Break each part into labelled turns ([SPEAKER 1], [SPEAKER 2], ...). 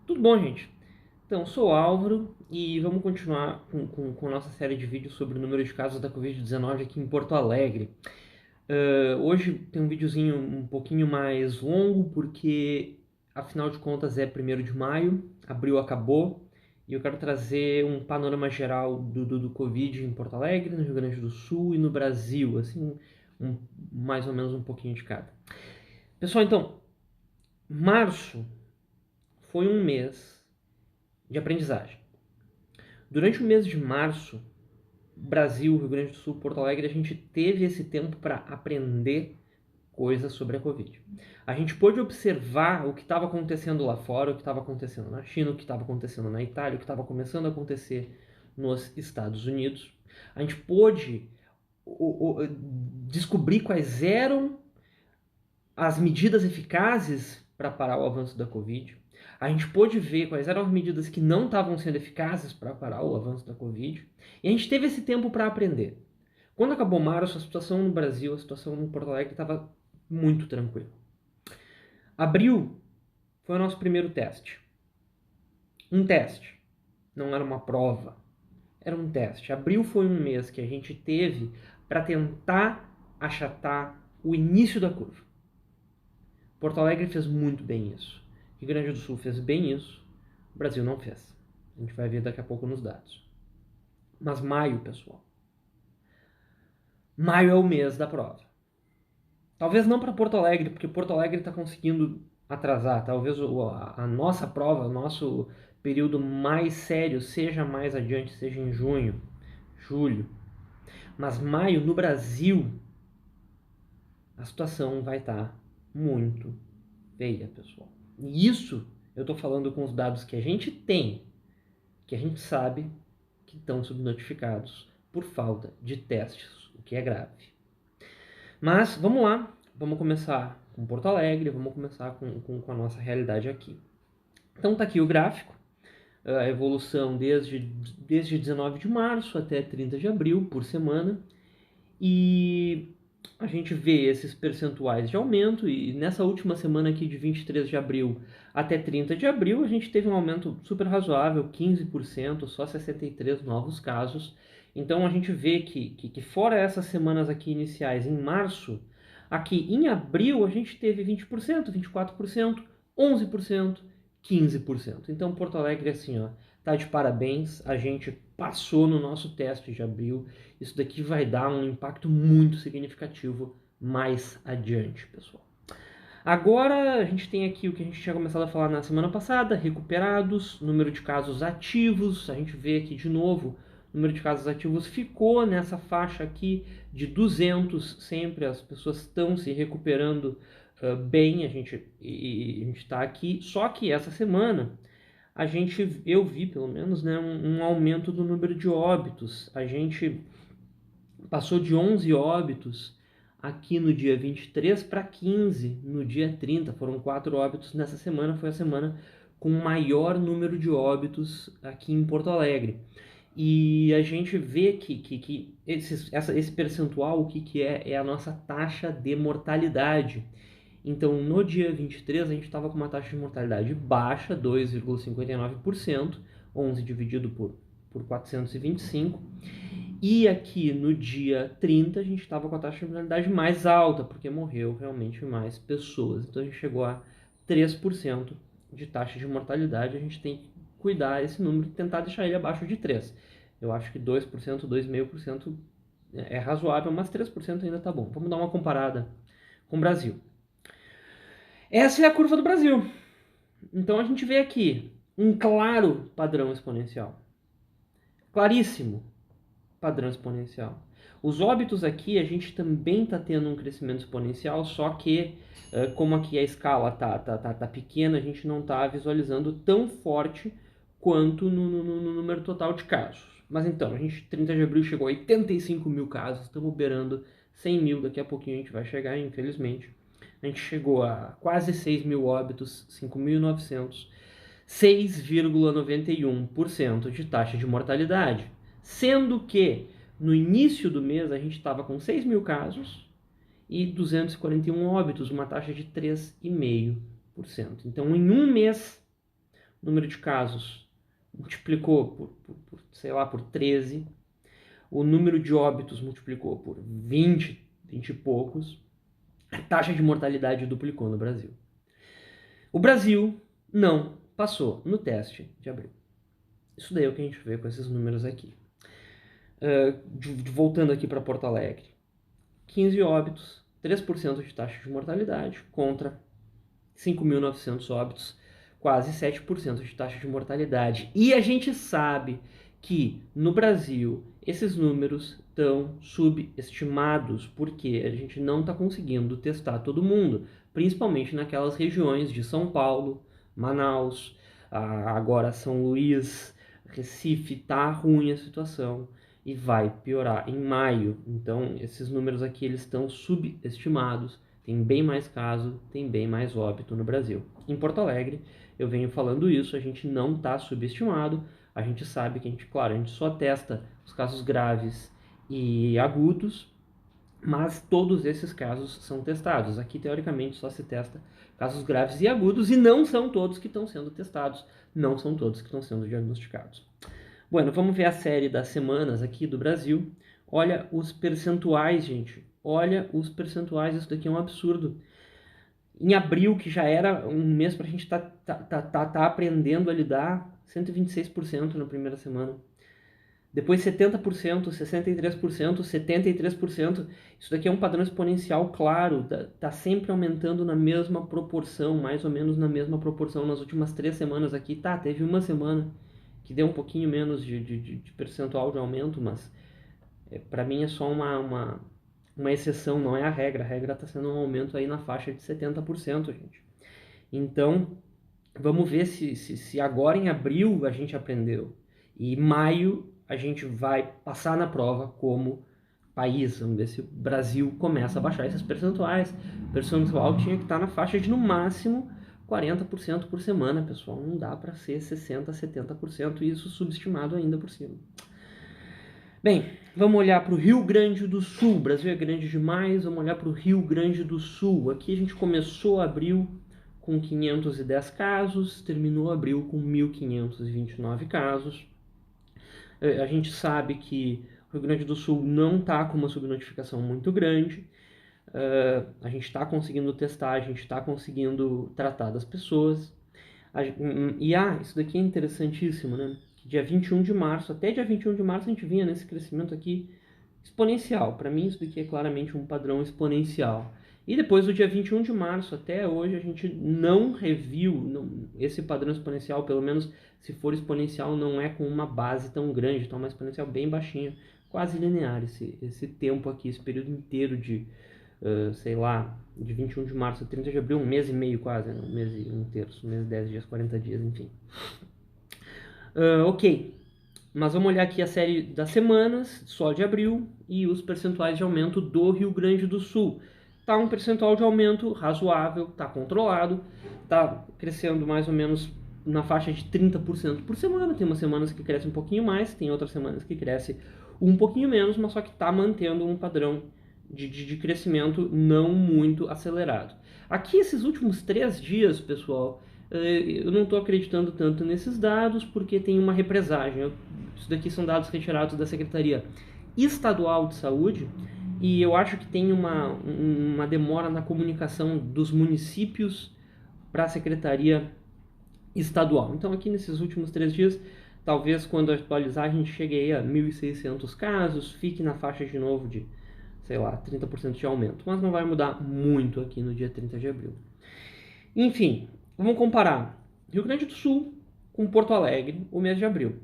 [SPEAKER 1] Tudo bom, gente? Então, sou o Álvaro e vamos continuar com a nossa série de vídeos sobre o número de casos da Covid-19 aqui em Porto Alegre. Hoje tem um videozinho um pouquinho mais longo, porque afinal de contas é 1º de maio, abril acabou, e eu quero trazer um panorama geral do Covid em Porto Alegre, no Rio Grande do Sul e no Brasil, assim, mais ou menos um pouquinho de cada. Pessoal, então, março foi um mês de aprendizagem. Durante o mês de março, Brasil, Rio Grande do Sul, Porto Alegre, a gente teve esse tempo para aprender coisas sobre a Covid. A gente pôde observar o que estava acontecendo lá fora, o que estava acontecendo na China, o que estava acontecendo na Itália, o que estava começando a acontecer nos Estados Unidos. A gente pôde descobrir quais eram as medidas eficazes para parar o avanço da Covid. A gente pôde ver quais eram as medidas que não estavam sendo eficazes para parar o avanço da Covid. E a gente teve esse tempo para aprender. Quando acabou março, a situação no Brasil, a situação em Porto Alegre estava muito tranquila. Abril foi o nosso primeiro teste. Um teste. Não era uma prova. Era um teste. Abril foi um mês que a gente teve para tentar achatar o início da curva. Porto Alegre fez muito bem isso. Rio Grande do Sul fez bem isso. O Brasil não fez. A gente vai ver daqui a pouco nos dados. Mas maio, pessoal. Maio é o mês da prova. Talvez não para Porto Alegre, porque Porto Alegre está conseguindo atrasar. Talvez a nossa prova, o nosso período mais sério seja mais adiante, seja em junho, julho. Mas maio, no Brasil, a situação vai estar muito feia, pessoal. E isso eu estou falando com os dados que a gente tem, que a gente sabe que estão subnotificados por falta de testes, o que é grave. Mas vamos lá, vamos começar com Porto Alegre, vamos começar com a nossa realidade aqui. Então está aqui o gráfico, a evolução desde 19 de março até 30 de abril por semana, e a gente vê esses percentuais de aumento, e nessa última semana aqui de 23 de abril até 30 de abril a gente teve um aumento super razoável, 15%, só 63 novos casos. Então a gente vê que fora essas semanas aqui iniciais em março, aqui em abril a gente teve 20%, 24%, 11%, 15%. Então Porto Alegre assim, ó, tá de parabéns, a gente passou no nosso teste de abril. Isso daqui vai dar um impacto muito significativo mais adiante, pessoal. Agora a gente tem aqui o que a gente tinha começado a falar na semana passada, recuperados, número de casos ativos, a gente vê aqui de novo, o número de casos ativos ficou nessa faixa aqui de 200 sempre, as pessoas estão se recuperando bem, a gente está aqui, só que essa semana eu vi pelo menos, né, um aumento do número de óbitos. A gente passou de 11 óbitos aqui no dia 23 para 15 no dia 30. Foram 4 óbitos nessa semana, foi a semana com maior número de óbitos aqui em Porto Alegre. E a gente vê que esse percentual, o que é? É a nossa taxa de mortalidade. Então, no dia 23, a gente estava com uma taxa de mortalidade baixa, 2,59%, 11 dividido por 425. E aqui no dia 30, a gente estava com a taxa de mortalidade mais alta, porque morreu realmente mais pessoas. Então, a gente chegou a 3% de taxa de mortalidade. A gente tem que cuidar esse número e tentar deixar ele abaixo de 3%. Eu acho que 2%, 2,5% é razoável, mas 3% ainda está bom. Vamos dar uma comparada com o Brasil. Essa é a curva do Brasil. Então a gente vê aqui um claro padrão exponencial. Claríssimo padrão exponencial. Os óbitos aqui a gente também está tendo um crescimento exponencial, só que como aqui a escala tá pequena, a gente não está visualizando tão forte quanto no número total de casos. Mas então, a gente 30 de abril chegou a 85 mil casos, estamos beirando 100 mil, daqui a pouquinho a gente vai chegar, infelizmente. A gente chegou a quase 6 mil óbitos, 5.900, 6,91% de taxa de mortalidade. Sendo que no início do mês a gente estava com 6 mil casos e 241 óbitos, uma taxa de 3,5%. Então, em um mês, número de casos multiplicou sei lá, por 13, o número de óbitos multiplicou por 20 e poucos, a taxa de mortalidade duplicou no Brasil. O Brasil não passou no teste de abril. Isso daí é o que a gente vê com esses números aqui. Voltando aqui para Porto Alegre. 15 óbitos, 3% de taxa de mortalidade contra 5.900 óbitos, quase 7% de taxa de mortalidade. E a gente sabe que no Brasil esses números estão subestimados, porque a gente não está conseguindo testar todo mundo, principalmente naquelas regiões de São Paulo, Manaus, agora São Luís, Recife, tá ruim a situação e vai piorar em maio. Então esses números aqui eles estão subestimados. Tem bem mais caso, tem bem mais óbito no Brasil. Em Porto Alegre, eu venho falando isso, a gente não está subestimado, a gente sabe que claro, a gente só testa os casos graves e agudos, mas todos esses casos são testados. Aqui, teoricamente, só se testa casos graves e agudos, e não são todos que estão sendo testados, não são todos que estão sendo diagnosticados. Bueno, vamos ver a série das semanas aqui do Brasil. Olha os percentuais, gente. Olha os percentuais, isso daqui é um absurdo. Em abril, que já era um mês para a gente tá aprendendo a lidar, 126% na primeira semana. Depois 70%, 63%, 73%. Isso daqui é um padrão exponencial claro, tá sempre aumentando na mesma proporção, mais ou menos na mesma proporção nas últimas 3 semanas aqui. Tá, teve uma semana que deu um pouquinho menos de percentual de aumento, mas para mim é só uma exceção, não é a regra está sendo um aumento aí na faixa de 70%, gente. Então, vamos ver se agora em abril a gente aprendeu, e em maio a gente vai passar na prova como país. Vamos ver se o Brasil começa a baixar esses percentuais. O percentual tinha que estar na faixa de no máximo 40% por semana, pessoal. Não dá para ser 60%, 70%, e isso subestimado ainda por cima. Bem, vamos olhar para o Rio Grande do Sul. O Brasil é grande demais, vamos olhar para o Rio Grande do Sul. Aqui a gente começou abril com 510 casos, terminou abril com 1.529 casos. A gente sabe que o Rio Grande do Sul não está com uma subnotificação muito grande. A gente está conseguindo testar, a gente está conseguindo tratar das pessoas. Isso daqui é interessantíssimo, né? Dia 21 de março, até dia 21 de março a gente vinha nesse crescimento aqui exponencial. Para mim isso daqui é claramente um padrão exponencial. E depois do dia 21 de março até hoje a gente não reviu esse padrão exponencial, pelo menos se for exponencial não é com uma base tão grande, então uma exponencial bem baixinha, quase linear esse tempo aqui, esse período inteiro de, sei lá, de 21 de março a 30 de abril, um mês e meio quase, né? Um mês e um terço, um mês e 10 dias, 40 dias, enfim. Ok, mas vamos olhar aqui a série das semanas, só de abril, e os percentuais de aumento do Rio Grande do Sul. Tá um percentual de aumento razoável, tá controlado, tá crescendo mais ou menos na faixa de 30% por semana. Tem umas semanas que cresce um pouquinho mais, tem outras semanas que cresce um pouquinho menos, mas só que tá mantendo um padrão de crescimento não muito acelerado. Aqui, esses últimos 3 dias, pessoal, eu não estou acreditando tanto nesses dados, porque tem uma represagem. Isso daqui são dados retirados da Secretaria Estadual de Saúde, e eu acho que tem uma demora na comunicação dos municípios para a Secretaria Estadual. Então aqui nesses últimos 3 dias, talvez quando atualizar a gente chegue aí a 1.600 casos, fique na faixa de novo de, sei lá, 30% de aumento. Mas não vai mudar muito aqui no dia 30 de abril. Enfim, vamos comparar Rio Grande do Sul com Porto Alegre, o mês de abril.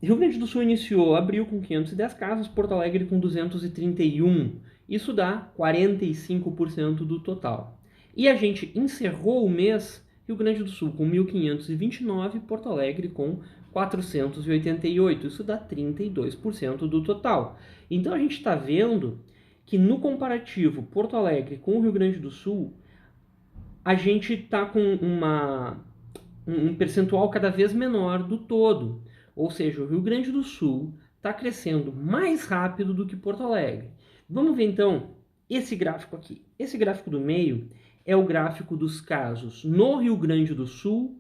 [SPEAKER 1] Rio Grande do Sul iniciou abril com 510 casos, Porto Alegre com 231. Isso dá 45% do total. E a gente encerrou o mês Rio Grande do Sul com 1.529, Porto Alegre com 488. Isso dá 32% do total. Então a gente está vendo que no comparativo Porto Alegre com o Rio Grande do Sul, a gente está com um percentual cada vez menor do todo. Ou seja, o Rio Grande do Sul está crescendo mais rápido do que Porto Alegre. Vamos ver então esse gráfico aqui. Esse gráfico do meio é o gráfico dos casos no Rio Grande do Sul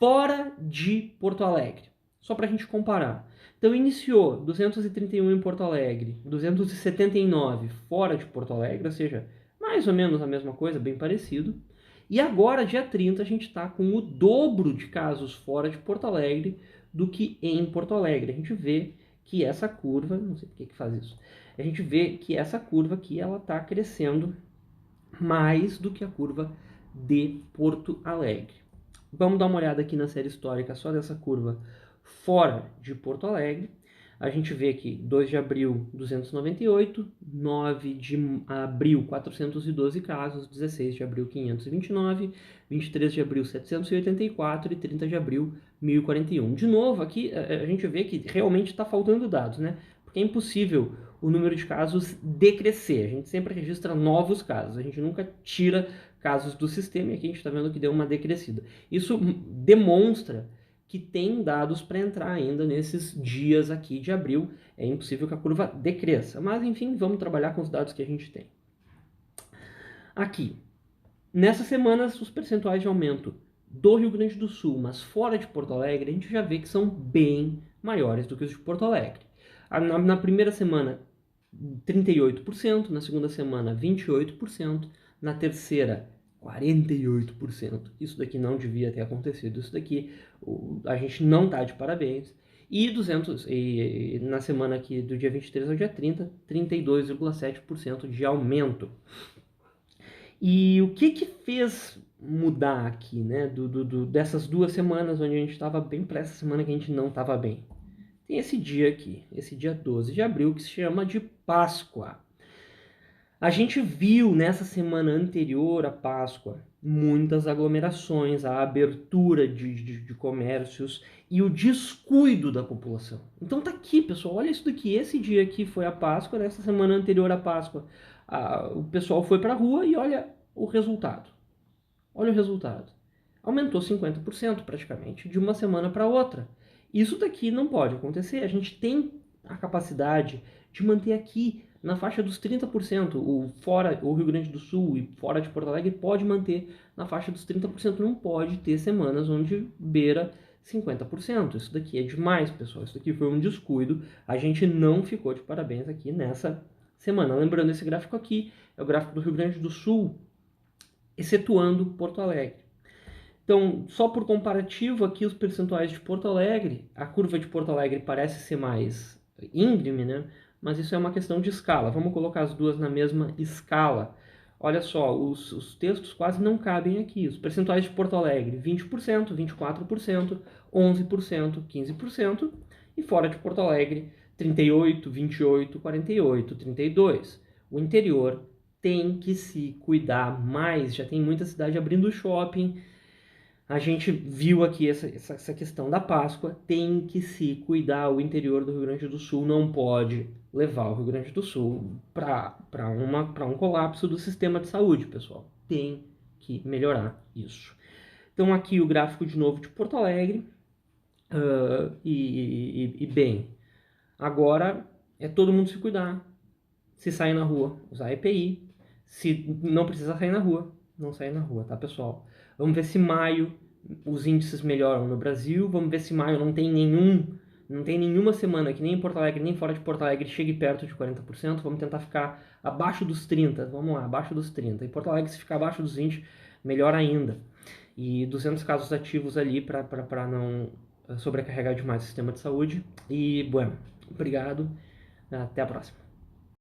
[SPEAKER 1] fora de Porto Alegre, só para a gente comparar. Então iniciou 231 em Porto Alegre, 279 fora de Porto Alegre, ou seja, mais ou menos a mesma coisa, bem parecido. E agora, dia 30, a gente está com o dobro de casos fora de Porto Alegre do que em Porto Alegre. A gente vê que essa curva, não sei por que faz isso, a gente vê que essa curva aqui ela está crescendo mais do que a curva de Porto Alegre. Vamos dar uma olhada aqui na série histórica só dessa curva fora de Porto Alegre. A gente vê que 2 de abril, 298, 9 de abril, 412 casos, 16 de abril, 529, 23 de abril, 784 e 30 de abril, 1041. De novo, aqui a gente vê que realmente está faltando dados, né? Porque é impossível o número de casos decrescer. A gente sempre registra novos casos, a gente nunca tira casos do sistema, e aqui a gente está vendo que deu uma decrescida. Isso demonstra que tem dados para entrar ainda nesses dias aqui de abril. É impossível que a curva decresça, mas enfim, vamos trabalhar com os dados que a gente tem. Aqui, nessas semanas, os percentuais de aumento do Rio Grande do Sul, mas fora de Porto Alegre, a gente já vê que são bem maiores do que os de Porto Alegre. Na primeira semana, 38%, na segunda semana, 28%, na terceira, 48%. Isso daqui não devia ter acontecido. Isso daqui a gente não está de parabéns. E na semana aqui do dia 23 ao dia 30, 32,7% de aumento. E o que fez mudar aqui, né? Dessas 2 semanas onde a gente estava bem para essa semana que a gente não estava bem? Tem esse dia aqui, esse dia 12 de abril, que se chama de Páscoa. A gente viu nessa semana anterior à Páscoa muitas aglomerações, a abertura de comércios e o descuido da população. Então tá aqui, pessoal, olha isso daqui. Esse dia aqui foi a Páscoa, nessa semana anterior à Páscoa, o pessoal foi para a rua e olha o resultado. Olha o resultado. Aumentou 50% praticamente de uma semana para outra. Isso daqui não pode acontecer. A gente tem a capacidade de manter aqui na faixa dos 30%. O Rio Grande do Sul e fora de Porto Alegre pode manter na faixa dos 30%. Não pode ter semanas onde beira 50%. Isso daqui é demais, pessoal. Isso daqui foi um descuido. A gente não ficou de parabéns aqui nessa semana. Lembrando, esse gráfico aqui é o gráfico do Rio Grande do Sul, excetuando Porto Alegre. Então, só por comparativo aqui os percentuais de Porto Alegre, a curva de Porto Alegre parece ser mais íngreme, né? Mas isso é uma questão de escala. Vamos colocar as duas na mesma escala. Olha só, os textos quase não cabem aqui. Os percentuais de Porto Alegre, 20%, 24%, 11%, 15%. E fora de Porto Alegre, 38%, 28%, 48%, 32%. O interior tem que se cuidar mais. Já tem muita cidade abrindo shopping. A gente viu aqui essa questão da Páscoa, tem que se cuidar. O interior do Rio Grande do Sul não pode levar o Rio Grande do Sul para um colapso do sistema de saúde, pessoal. Tem que melhorar isso. Então aqui o gráfico de novo de Porto Alegre. Bem, agora é todo mundo se cuidar. Se sair na rua, usar EPI. Se não precisa sair na rua, não sair na rua, tá, pessoal? Vamos ver se maio os índices melhoram no Brasil. Vamos ver se maio não tem nenhuma semana que nem em Porto Alegre, nem fora de Porto Alegre chegue perto de 40%. Vamos tentar ficar abaixo dos 30%. Vamos lá, abaixo dos 30%. Em Porto Alegre, se ficar abaixo dos 20%, melhor ainda. E 200 casos ativos ali para não sobrecarregar demais o sistema de saúde. E, bueno, obrigado. Até a próxima.